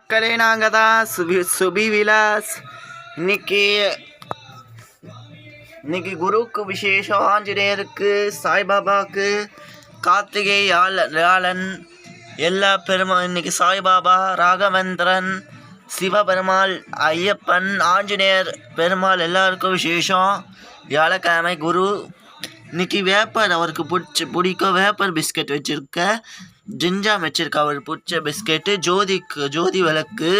மக்களே நாங்கள் தான் சுபி விலாஸ். இன்னைக்கு குருக்கு விசேஷம், ஆஞ்சநேயருக்கு, சாய்பாபாவுக்கு, கார்த்திகை யாழன் எல்லா பெருமாள். இன்னைக்கு சாய்பாபா, ராகவேந்திரன், சிவபெருமாள், ஐயப்பன், ஆஞ்சநேயர் பெருமாள் எல்லாருக்கும் விசேஷம். வியாழக்கிழமை குரு. இன்னைக்கு வேப்பர் அவருக்கு பிடிக்கும் வேப்பர் பிஸ்கட் வச்சுருக்க, ஜிஞ்சாம் வச்சுருக்க அவர் பிடிச்ச பிஸ்கெட்டு, ஜோதி விளக்கு.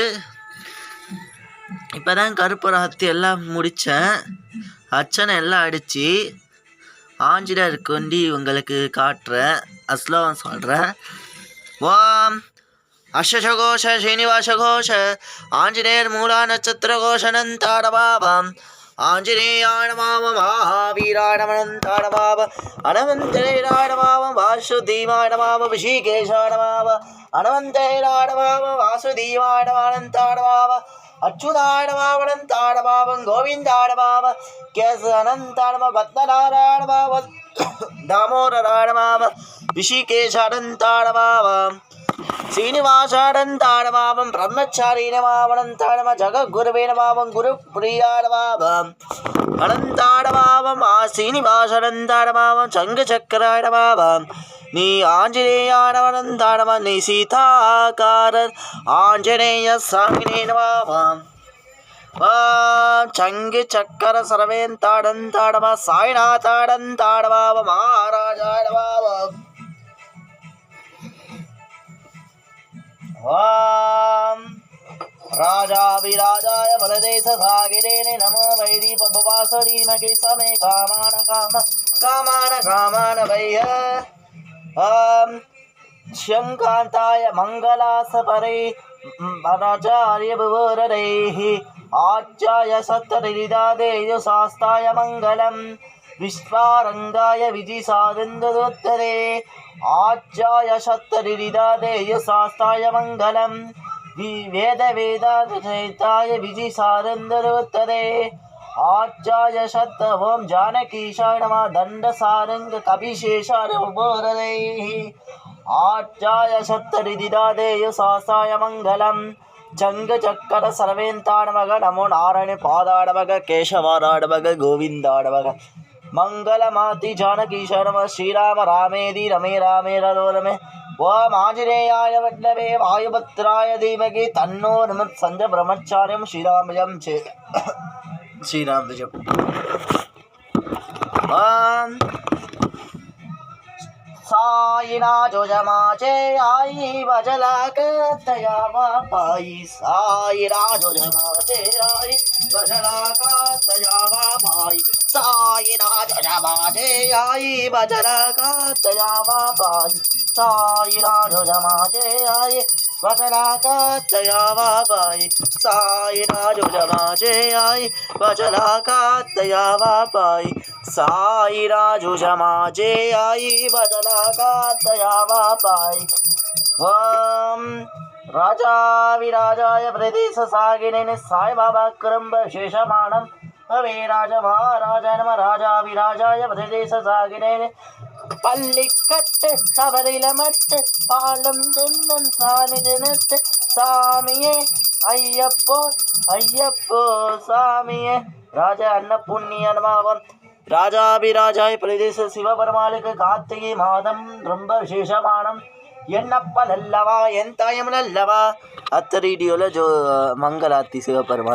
இப்போ தான் கருப்பூரத்தி எல்லாம் முடித்தேன், அர்ச்சனை எல்லாம் அடித்து ஆஞ்சநேயருக்கு கொண்டு உங்களுக்கு காட்டுறேன், அஸ்லோகம் சொல்கிறேன். ஓம் அஷ்டகோஷ ஸ்ரீனிவாச கோஷ ஆஞ்சநேயர் மூலா நட்சத்திர கோஷனந்தாடபாபம் ஆஞ்சநேயாய நமः மகாவீராய நமः அனவந்தேராய நமः வாசுதேவாய நமः ரிஷிகேஷாய நமः அனவந்தேராய நமः வாசுதேவாய நமः அச்சுதாய நமः அனந்தாய நமः கோவிந்தாய நமः கேச அனந்தாய நமः பத்மநாராயண நமः தாமோதராய நமः ரிஷிகேஷாய அனந்தாய நமः श्रीनिवासानंदाय नमः ब्रह्मचारी नमः अनंताय नमः जगद्गुरवे नमः गुरुप्रियाय नमः अनंताय नमः श्रीनिवासानंदाय नमः चंद्रचक्राय नमः नी आंजनेयाय नमः अनंताय नमः नी सीताकार आंजनेय स्वामिने नमः चंद्रचक्र सर्वेन्ताडन्ताय नमः साईनाथाडन्ताय नमः महाराजाय नमः ओम राजाभिराजाय बलदेश सागिरेने नमो वैरी पपवासरीमके समे कामान वैय ओम श्यंकांताय मंगलासपरे राजार्य भुवरैः आचार्य सत्तरिदादेय शास्ताय मंगलम विश्वारंगाय विजिसादन्दोत्तरे आचार्य सत्तरिदादेय शास्ताय मंगलम वेद वेदांताय विजिसादन्दोत्तरे आचार्य सत्त ओम जानकीशाय नमः दंडसारंग कपिशेषाय भुवरैः आचार्य सत्तरिदादेय शास्ताय मंगलम चंद्रचक्र सर्वेन्ताडमग नमो नारायण पादाडमग केशवाराडमग गोविंदाडमग मंगलमाति जानकी शरणम श्रीराम रामेदि रमे रामे रमे ओम आंजनेयाय विद्महे वायुपुत्राय धीमहि तन्नो हनुमत् संज ब्रह्मचार्यं श्रीरामजं चेत् श्रीरामजं ओम साईनाथो जमाचे आई बजलाक तयावा पाई साईनाथो जमाचे आई बजलाक तयावा पाई साईनाथो जमाचे आई बजलाक तयावा पाई साईनाथो जमाचे आई बजलाक तयावा पाई साईनाथो जमाचे आई बजलाक तयावा पाई साईनाथो जमाचे आई बजलाकातयावा पाई ओम राजाविराजाय प्रदेश सागिने साई बाबा क्रम शेषमाणम अवे राज महाराजाय नमः राजाविराजाय प्रदेश सागिने पल्लिकट्ट सबरिलमट्ट पालम दुन्नन सानिजनट्ट सामिये अय्यप्पो अय्यप्पो सामिये राजा अन्नपुण्य नमः ராஜாபிராஜாய பிரதேச சிவபெருமாளுக்கு கார்த்திகை மாதம் ரொம்ப விசேஷமானம். என்னப்ப நல்லவா என் தாயம் நல்லவா அத்த ரீடியோல மங்களாத்தி சிவபெருமாள்.